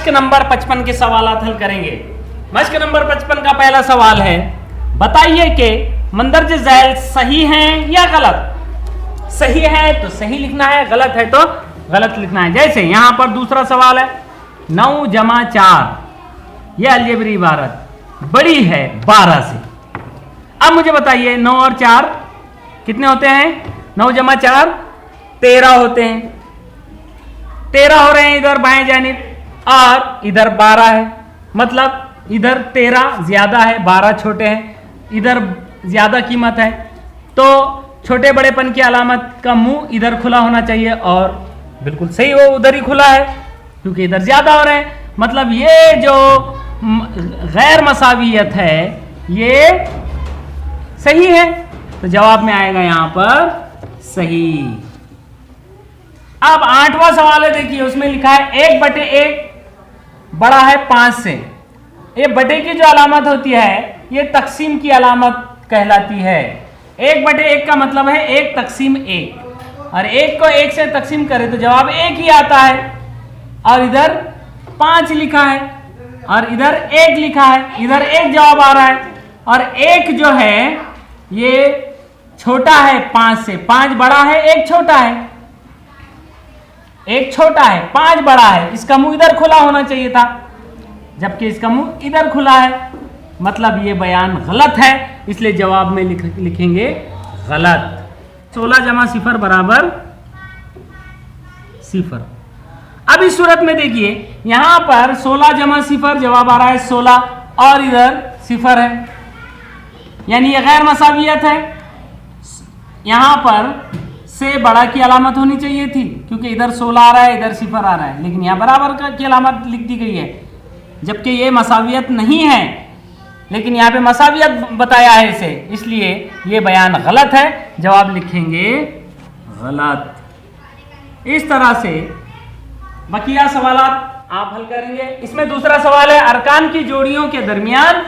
मश्क number 55 के सवालात हल करेंगे। मश्क नंबर 55 का पहला सवाल है, बताइए कि मंदरज झैल सही है या गलत। सही है तो सही लिखना है, गलत है तो गलत लिखना है। जैसे यहां पर दूसरा सवाल है 9 जमा 4, यह अलजेब्री इबारत बड़ी है 12 से। अब मुझे बताइए 9 और 4 कितने होते हैं? 9 जमा 4 13 होते हैं। 13 हो रहे हैं इधर बाएं जानिब और इधर 12 है, मतलब इधर 13 ज्यादा है 12 छोटे हैं, इधर ज्यादा कीमत है। तो छोटे बड़ेपन की अलामत का मुंह इधर खुला होना चाहिए और बिल्कुल सही वो उधर ही खुला है क्योंकि इधर ज्यादा हो रहे हैं। मतलब ये जो गैर मसावियत है ये सही है, तो जवाब में आएगा यहां पर सही। अब 8वां सवाल है, देखिए उसमें लिखा है 1/1 बड़ा है 5 से। ये बटे की जो अलामत होती है ये तकसीम की अलामत कहलाती है। 1/1 का मतलब है 1 तकसीम 1, और 1 को 1 से तकसीम करें तो जवाब 1 ही आता है। और इधर 5 लिखा है और इधर 1 लिखा है, इधर 1 जवाब आ रहा है। और 1 जो है ये छोटा है 5 से, 5 बड़ा है 1 छोटा है। 1 छोटा है 5 बड़ा है, इसका मुंह इधर खुला होना चाहिए था जबकि इसका मुंह इधर खुला है, मतलब ये बयान गलत है, इसलिए जवाब में लिखेंगे गलत। 16 जमा 0 बराबर 0। अब इस सूरत में देखिए यहां पर 16 जमा 0 जवाब आ रहा है 16 और इधर 0 है, यानी ये गैर मसावियत है। यहां पर से बड़ा की अलामत होनी चाहिए थी क्योंकि इधर 16 आ रहा है इधर 0 आ रहा है, लेकिन यहां बराबर की अलामत लिख दी गई है जबकि ये मसावियत नहीं है, लेकिन यहाँ पे मसावियत बताया है इसे, इसलिए ये बयान गलत है, जवाब लिखेंगे गलत। इस तरह से बकिया सवालात आप हल करेंगे। इसमें दूसरा सवाल है अरकान की जोड़ियों के दरमियान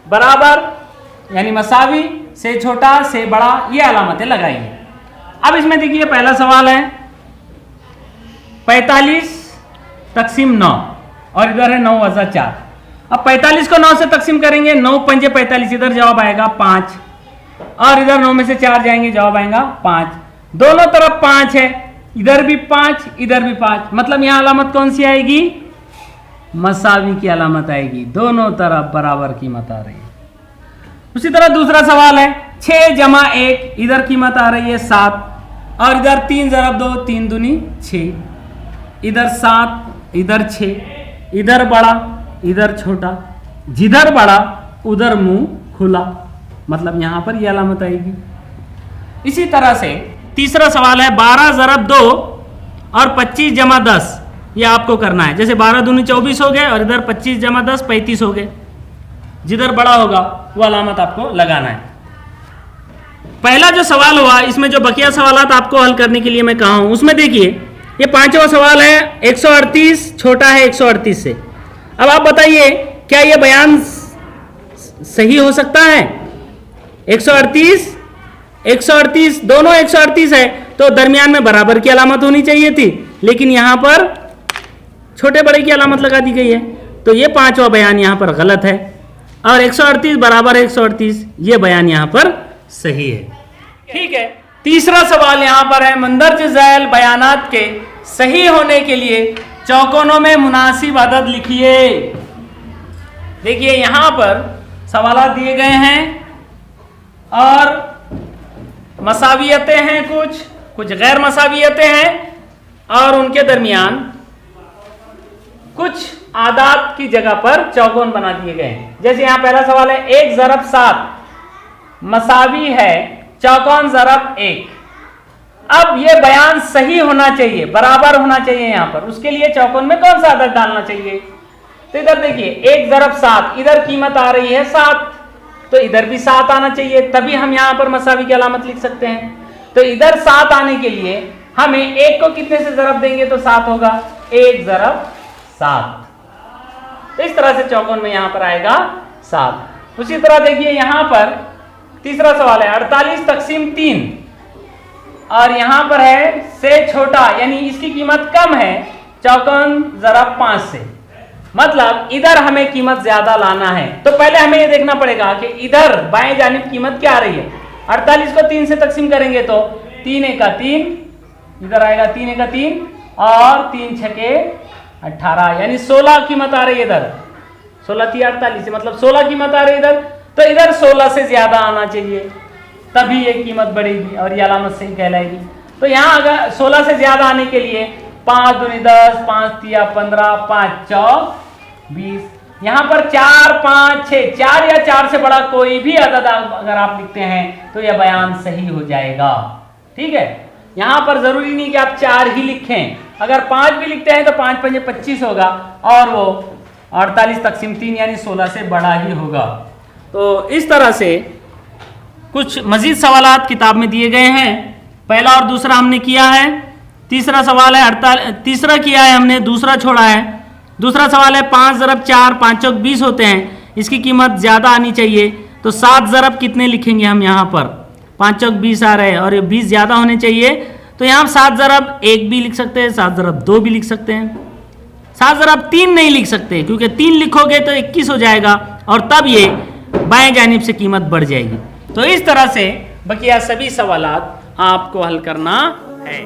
बराबर यानी मसावी से छोटा से बड़ा ये अलामतें लगाइए। अब इसमें देखिए पहला सवाल है 45 तकसीम 9 और इधर है 9 वज़ा 4। अब 45 को 9 से तकसीम करेंगे, 9 पंजे 45, इधर जवाब आएगा 5 और इधर 9 में से 4 जाएंगे जवाब आएगा 5। दोनों तरफ 5 है, इधर भी 5 इधर भी 5, मतलब यहां अलामत कौन सी आएगी? मसावी की अलामत आएगी, दोनों तरफ बराबर कीमत आ रही है। उसी तरह दूसरा सवाल है 6 जमा 1, इधर कीमत आ रही है 7 और इधर 3 ज़रब 2 3 दूनी 6, इधर 7 इधर 6, इधर बड़ा इधर छोटा, जिधर बड़ा उधर मुंह खुला, मतलब यहां पर यह अलामत आएगी। इसी तरह से तीसरा सवाल है 12 ज़रब 2 और 25 जमा 10, यह आपको करना है। जैसे 12 दूनी 24 हो गए और इधर 25 जमा 10 35 हो गए, जिधर बड़ा होगा वो अलामत आपको लगाना है। पहला जो सवाल हुआ इसमें जो बकिया सवालात आपको हल करने के लिए मैं कहा हूं उसमें देखिए ये 5वां सवाल है 138 छोटा है 138 से। अब आप बताइए क्या यह बयान सही हो सकता है? 138 दोनों 138 है तो दरमियान में बराबर की अलामत होनी चाहिए थी, लेकिन यहां पर छोटे बड़े की अलामत लगा दी गई है, तो यह 5वां बयान यहां पर गलत है और 138 बराबर 138 यह बयान यहां पर सही है। ठीक है, तीसरा सवाल यहां पर है मंदरज झैल बयानात के सही होने के लिए चौकोनों में मुनासिब अदद लिखिए। देखिए यहां पर सवालात दिए गए हैं और मसावियतें हैं, कुछ गैर मसावियतें हैं और उनके दरमियान कुछ आदात की जगह पर चौकोन बना दिए गए हैं। जैसे यहां पहला सवाल है 1 ज़रब 7 मसावी है चौकोन ज़रब 1। अब यह बयान सही होना चाहिए, बराबर होना चाहिए यहां पर, उसके लिए चौकोन में कौन सा अदद डालना चाहिए? तो इधर देखिए 1 ज़रब 7, इधर कीमत आ रही है 7 तो इधर भी 7 आना चाहिए, तभी हम यहां पर मसावी की अलामत लिख सकते हैं। तो इधर 7 आने के लिए हमें 1 को कितने से ज़रब देंगे तो 7 होगा, 1 ज़रब 7। तो इस तरह से चौकोन में यहां पर आएगा 7। उसी तरह देखिए यहां पर तीसरा सवाल है 48 तकसीम 3 और यहां पर है से छोटा यानी इसकी कीमत कम है चौकोन ज़रब 5 से। मतलब इधर हमें कीमत ज्यादा लाना है, तो पहले हमें ये देखना पड़ेगा कि इधर बाएं जानिब कीमत क्या आ रही है। 48 को 3 से तकसीम करेंगे तो 3 एका 3, इधर आएगा 3 एका 3 और 3 छके 18, यानी 16 कीमत आ रही है इधर। 16 थी 48, मतलब 16 कीमत आ रही है इधर, तो इधर 16 से ज्यादा आना चाहिए, तभी ये कीमत बढ़ेगी और ये अलामत सही कहलाएगी। तो यहाँ अगर 16 से ज्यादा आने के लिए 5 दूनी 10, 5 तिया 15, 5 चौक 20, यहाँ पर 4 5 6, 4 या 4 से बड़ा कोई भी अदद अगर आप लिखते हैं तो यह बयान सही हो जाएगा। ठीक है, यहाँ पर जरूरी नहीं कि आप 4 ही लिखें, अगर 5 भी लिखते हैं तो 5 पंजे 25 होगा और वो 48 तकसीम 3 यानी 16 से बड़ा ही होगा। तो इस तरह से कुछ मजीद सवालात किताब में दिए गए हैं। पहला और दूसरा हमने किया है। तीसरा सवाल है तीसरा किया है हमने, दूसरा छोड़ा है। दूसरा सवाल है 5 ज़रब 4, 5 चौक 20 होते हैं, इसकी कीमत ज़्यादा आनी चाहिए, तो 7 ज़रब कितने लिखेंगे हम यहाँ पर? 5 चौक 20 आ रहे हैं और ये 20 ज़्यादा होने चाहिए, तो यहाँ 7 ज़रब 1 भी लिख सकते हैं, 7 ज़रब 2 भी लिख सकते हैं, 7 ज़रब 3 नहीं लिख सकते, क्योंकि 3 लिखोगे तो 21 हो जाएगा और तब ये बाएं जानिब से कीमत बढ़ जाएगी। तो इस तरह से बकिया सभी सवालात आपको हल करना है।